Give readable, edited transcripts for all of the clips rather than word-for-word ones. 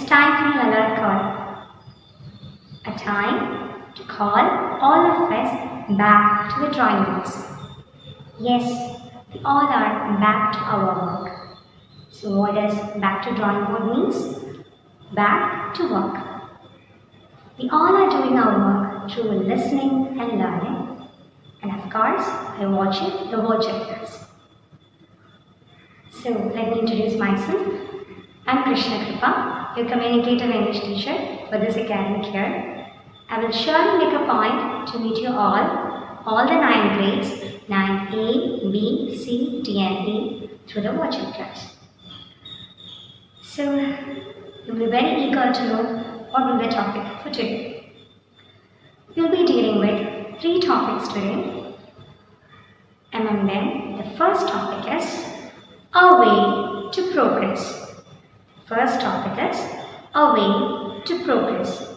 time for an alert call. A time to call all of us back to the drawing boards. Yes, we all are back to our work. So what does back to drawing board means? Back to work. We all are doing our work through listening and learning. And of course, by watching the virtual class. So let me introduce myself. I'm Krishna Kripa, your Communicative English teacher for this academic year. I will surely make a point to meet you all the 9 grades, 9A, B, C, D and E through the virtual class. So you'll be very eager to know what will be the topic for today. We'll be dealing with 3 topics today. Among them, the first topic is a way to progress. First topic is a way to progress.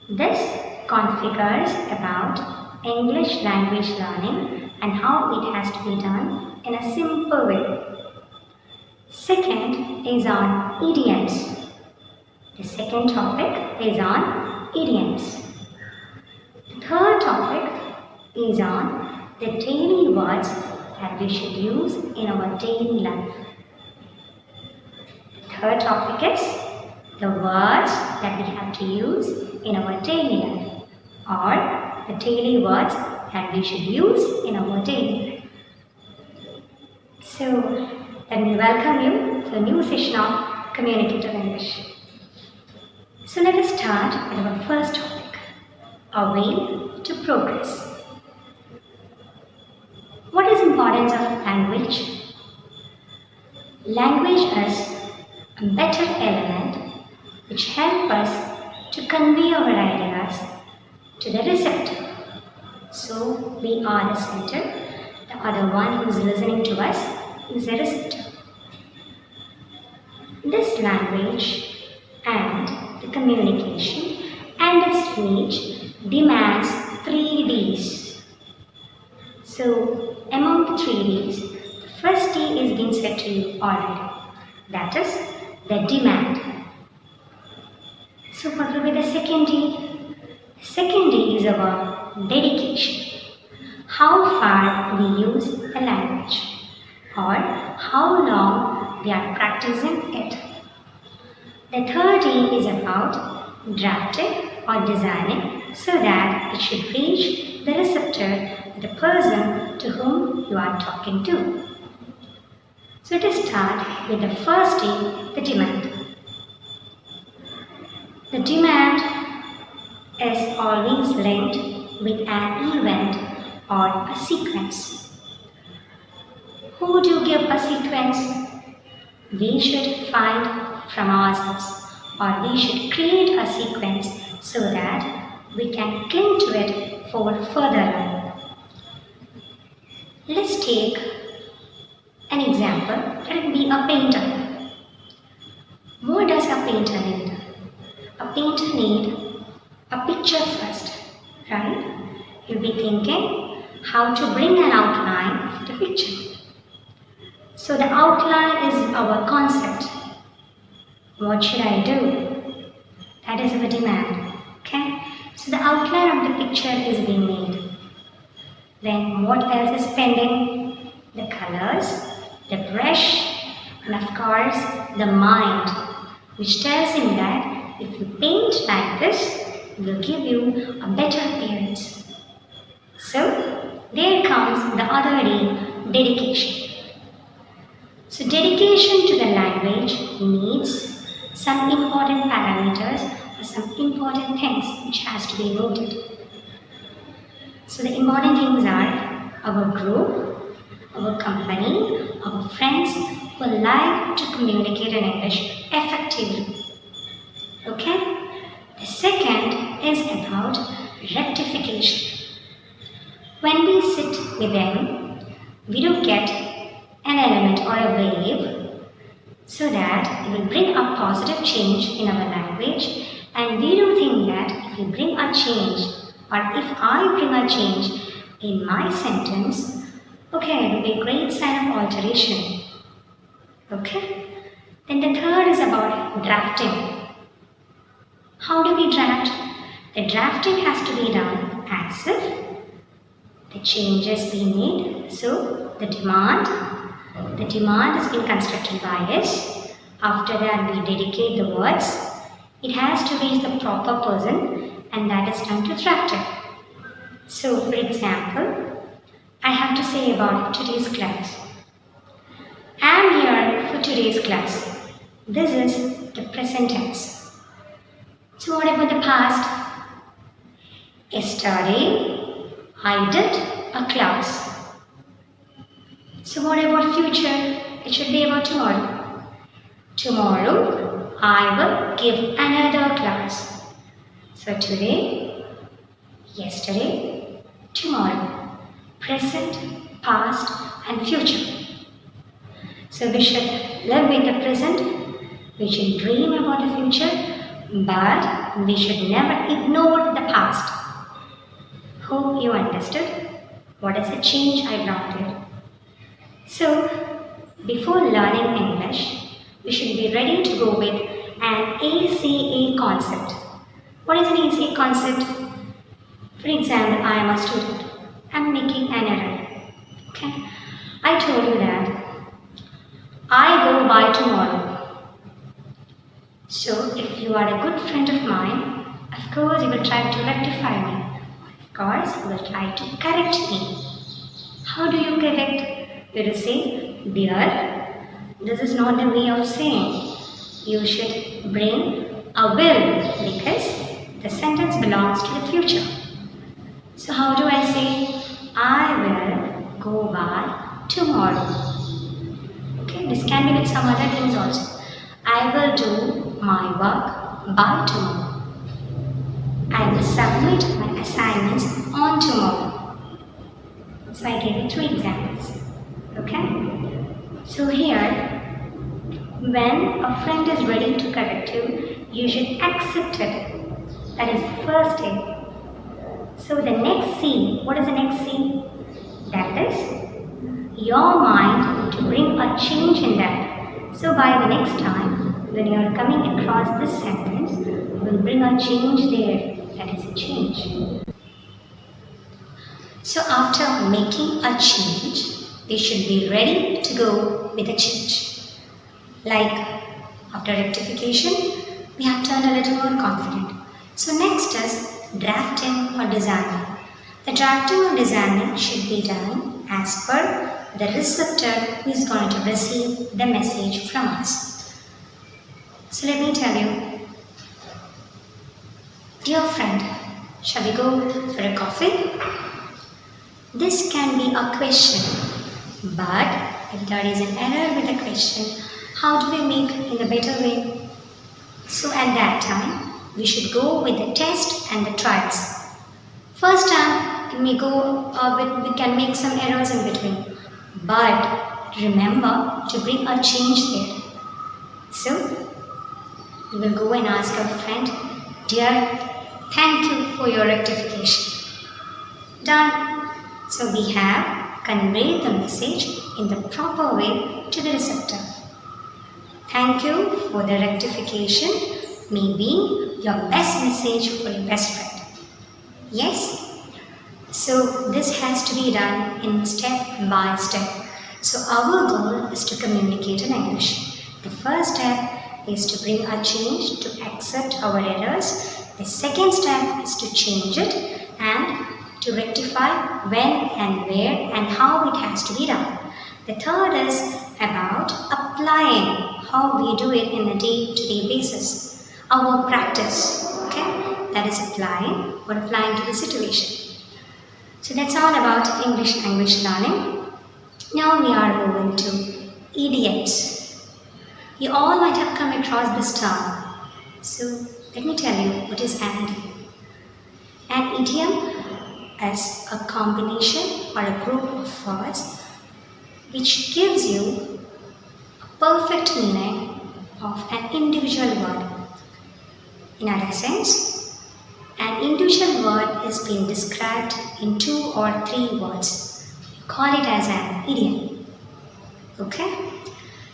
This configures about English language learning and how it has to be done in a simple way. Second is on idioms. The second topic is on idioms. The third topic is on the daily words that we should use in our daily life. The third topic is the words that we have to use in our daily life, or the daily words that we should use in our daily life. So let me welcome you to a new session of Communicative English. So let us start with our first topic, a way to progress. What is the importance of language? Language is a better element which helps us to convey our ideas to the receptor. So we are the center, the other one who is listening to us is the receptor. This language and the communication and its speech demands 3 Ds. So among the 3 Ds, the first D is being said to you already. That is the demand. So what will be the second D? The second D is our dedication. How far we use the language or how long we are practicing it. The third D is about drafting or designing so that it should reach the receptor, the person to whom you are talking to. So let us start with the first D, the demand. The demand is always linked with an event or a sequence. Who do give a sequence? We should find from ourselves, or we should create a sequence so that we can cling to it for further learning. Let's take an example. Let it be a painter. What does a painter need? A painter needs a picture first, right? You'll be thinking how to bring an outline for the picture. So the outline is our concept. What should I do? That is our demand. Okay? So the outline of the picture is being made. Then what else is pending? The colors, the brush, and of course the mind, which tells him that if you paint like this, it will give you a better appearance. So there comes the other D, dedication. So dedication to the language needs some important parameters or some important things which has to be noted. So the important things are our group, our company, our friends who like to communicate in English effectively. Okay? The second is about rectification. When we sit with them, we do get an element or a wave so that it will bring a positive change in our language, and we do think that if we bring a change or if I bring a change in my sentence, okay, it will be a great sign of alteration. Okay? Then the third is about drafting. How do we draft? The drafting has to be done as if the changes being made. So the demand has been constructed by us. After that we dedicate the words. It has to reach the proper person and that is done to draft it. So for example, I have to say about today's class. I am here for today's class. This is the present tense. So what about the past? Yesterday, I did a class. So what about future? It should be about tomorrow. Tomorrow, I will give another class. So today, yesterday, tomorrow. Present, past and future. So we should live with the present, we should dream about the future, but we should never ignore the past. Hope you understood what is the change I brought here. So, before learning English, we should be ready to go with an ACA concept. What is an ACA concept? For example, I am a student. I am making an error. Okay? I told you that I go by tomorrow. So, if you are a good friend of mine, of course you will try to rectify me. Of course, you will try to correct me. How do you correct? You will say, dear, this is not the way of saying. You should bring a will because the sentence belongs to the future. So how do I say, I will go by tomorrow? Okay, this can be with some other things also. I will do my work by tomorrow. I will submit my assignments on tomorrow. So I gave you 3 examples. Okay? So here, when a friend is ready to correct you, you should accept it. That is the first thing. So the next C, what is the next C? That is your mind to bring a change in that. So by the next time, when you are coming across this sentence, you will bring a change there. That is a change. So after making a change, we should be ready to go with a change. Like after rectification, we have turned a little more confident. So next is drafting or designing. The drafting or designing should be done as per the receptor who is going to receive the message from us. So let me tell you, dear friend, shall we go for a coffee? This can be a question, but if there is an error with the question, how do we make in a better way? So at that time, we should go with the test and the trials. First time, we can make some errors in between, but remember to bring a change there. So, we will go and ask our friend, dear, thank you for your rectification. Done. So we have conveyed the message in the proper way to the receptor. Thank you for the rectification may be your best message for your best friend. Yes? So this has to be done in step by step. So our goal is to communicate in English. The first step is to bring a change, to accept our errors. The second step is to change it and to rectify when and where and how it has to be done. The third is about applying how we do it in a day-to-day basis. Our practice, okay? That is applying or applying to the situation. So that's all about English language learning. Now we are moving to idioms. You all might have come across this term. So let me tell you what is an idiom. An idiom is a combination or a group of words which gives you a perfect meaning of an individual word. In other sense, an individual word is being described in 2 or 3 words. You call it as an idiom. Okay?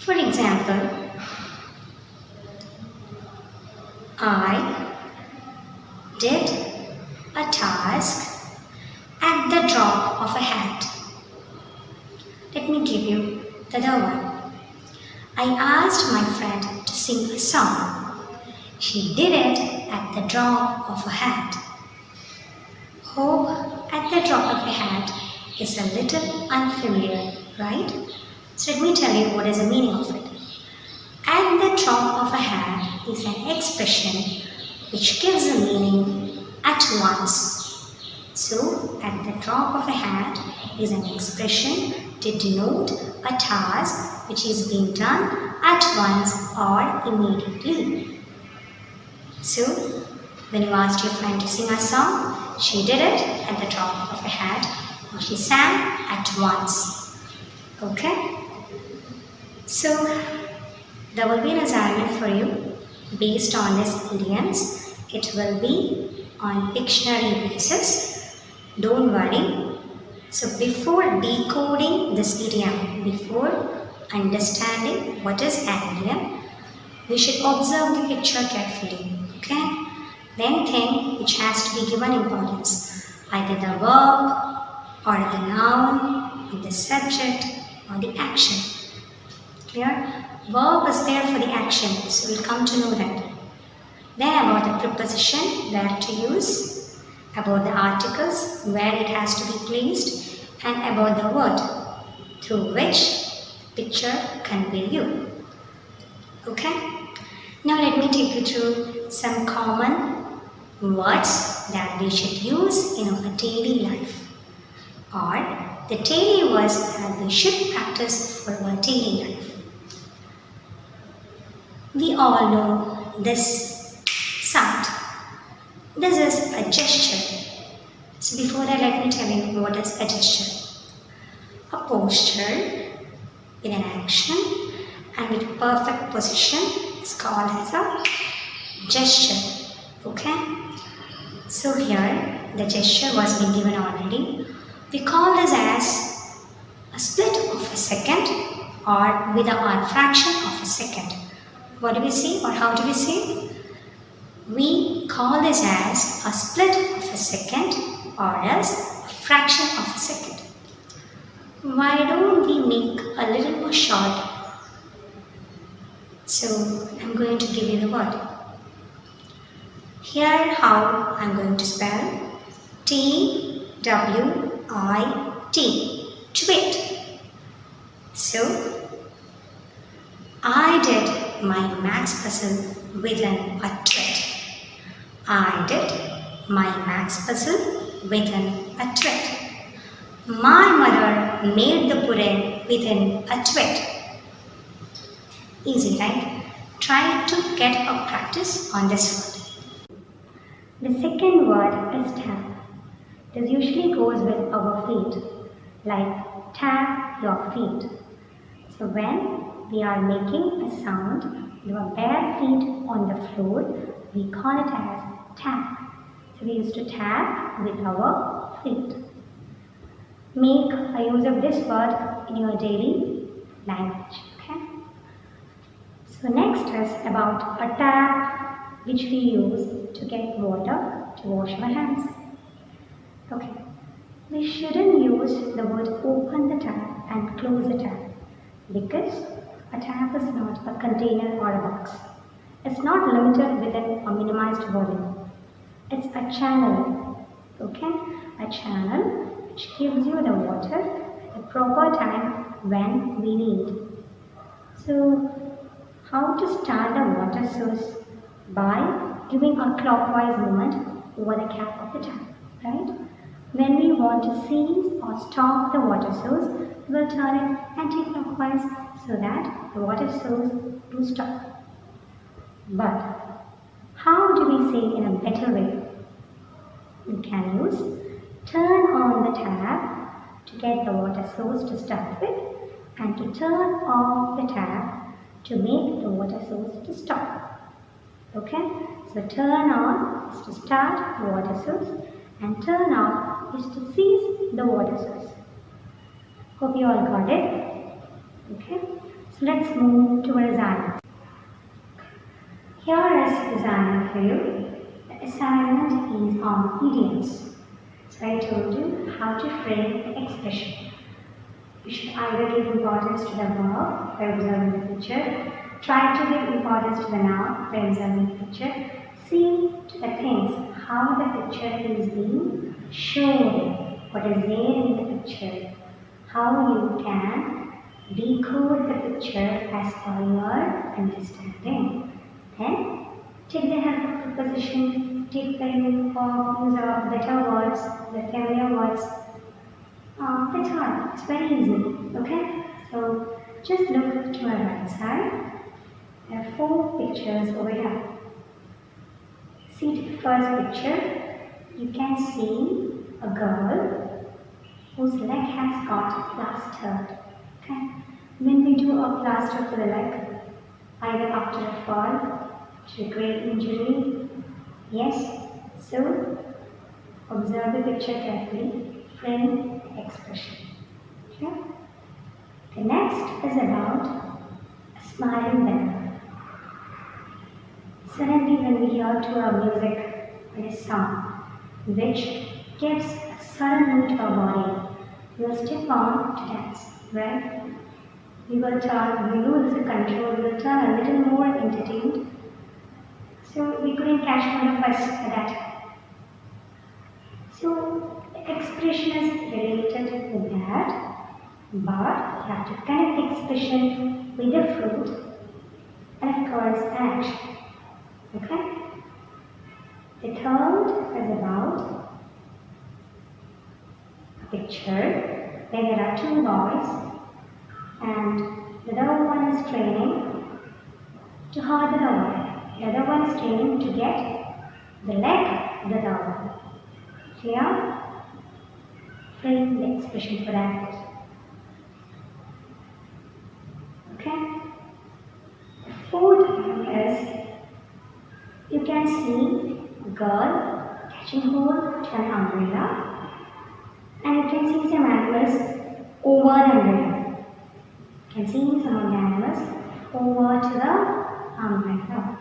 For example, I did a task at the drop of a hat. Let me give you the other one. I asked my friend to sing a song. She did it at the drop of a hat. Hope at the drop of a hat is a little unfamiliar, right? So let me tell you what is the meaning of it. At the drop of a hat is an expression which gives a meaning at once. So, at the drop of a hat is an expression to denote a task which is being done at once or immediately. So, when you asked your friend to sing a song, she did it at the drop of a hat, or she sang at once. Okay? So, there will be an assignment for you based on these idioms. It will be on dictionary basis. Don't worry. So before decoding this idiom, before understanding what is an idiom, we should observe the picture carefully. Okay? Then think which has to be given importance. Either the verb or the noun, or the subject or the action. Clear? Verb is there for the action, so we'll come to know that. Then about the preposition, where to use, about the articles, where it has to be placed, and about the word through which picture convey you. Okay? Now let me take you through some common words that we should use in our daily life, or the daily words that we should practice for our daily life. We all know this sound. This is a gesture. So before that, let me tell you what is a gesture. A posture in an action and with perfect position is called as a gesture. Okay? So here, the gesture was being given already. We call this as a split of a second or with a fraction of a second. What do we say or how do we say? We call this as a split of a second or else a fraction of a second. Why don't we make a little more short? So I'm going to give you the word. Here how I'm going to spell T-W-I-T, twit. So I did my maths puzzle within a twit. I did my maths puzzle within a twit. My mother made the pudding within a twit. Easy, right? Try to get a practice on this word. The second word is tap. This usually goes with our feet, like tap your feet. So when we are making a sound with our bare feet on the floor, we call it as tap. So we used to tap with our feet. Make a use of this word in your daily language. Okay? So next is about a tap which we use to get water to wash our hands. Okay. We shouldn't use the word open the tap and close the tap, because a tap is not a container or a box. It's not limited within a minimized volume. It's a channel, okay? A channel which gives you the water at the proper time when we need. So, how to start the water source? By giving a clockwise movement over the cap of the tap, right? When we want to cease or stop the water source, we will turn it anti-clockwise so that the water source will stop. But how do we say in a better way? We can use turn on the tap to get the water source to start with, and to turn off the tap to make the water source to stop. Okay? So turn on is to start the water source, and turn off is to cease the water source. Hope you all got it. Okay? So let's move to our assignment. Here Here is the assignment for you. The assignment is on idioms. So I told you how to frame the expression. You should either give importance to the verb by observing the picture, try to give importance to the noun by observing the picture, see to the things, how the picture is being shown, what is there in the picture, how you can decode the picture as per your understanding. Then take the help of preposition, take the use of better words, the familiar words. That's all. It's very easy. Okay? So just look to my right side. There are 4 pictures over here. See to the first picture, you can see a girl whose leg has got plastered. Okay? When we do a plaster for the leg, either after a fall, to a great injury, yes. So observe the picture carefully, frame the expression. Okay? The next is about a smiling beggar. Suddenly when we hear to our music or a song which gives a sudden mood to our body, we will step on to dance, right? We will lose the control, we will turn a little more entertained. So we couldn't catch one of us at that. So the expression is related with that, but you have to connect the expression with the fruit and of course action. Okay? The third is about a picture where there are 2 boys and the other one is training to hurt the other one. The other one is training to get the leg of the other one. Clear? Frame the expression for that. Okay? The fourth one is you can see a girl catching hold to an umbrella and you can see some animals over the umbrella. You can see some of the animals over to the umbrella.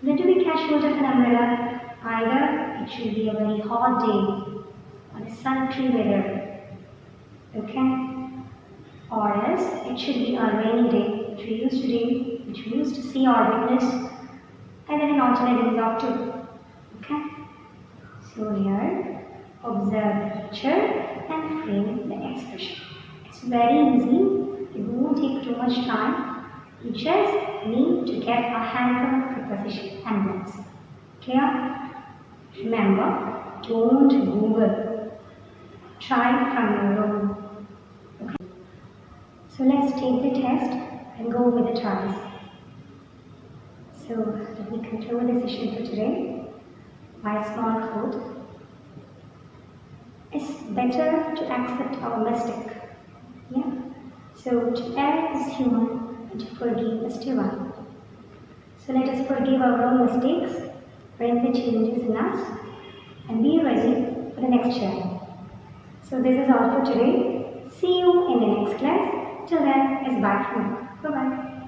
When do we catch hold of an umbrella? Either it should be a very hot day or a sultry weather, okay? Or else it should be a rainy day, which we used to see or witness, and then an alternate days of too, okay? So here, observe the picture and frame the expression. It's very easy, it won't take too much time. You just need to get a handful of prepositions and words. Clear? Remember, don't Google. Try from your own. Okay? So let's take the test and go over the tries. So let me conclude the session for today. My small quote. It's better to accept our mistake. Yeah? So to err is human. And to forgive is divine. So let us forgive our own mistakes, bring the changes in us, and be ready for the next journey. So this is all for today. See you in the next class. Till then, it's bye from me. Bye-bye.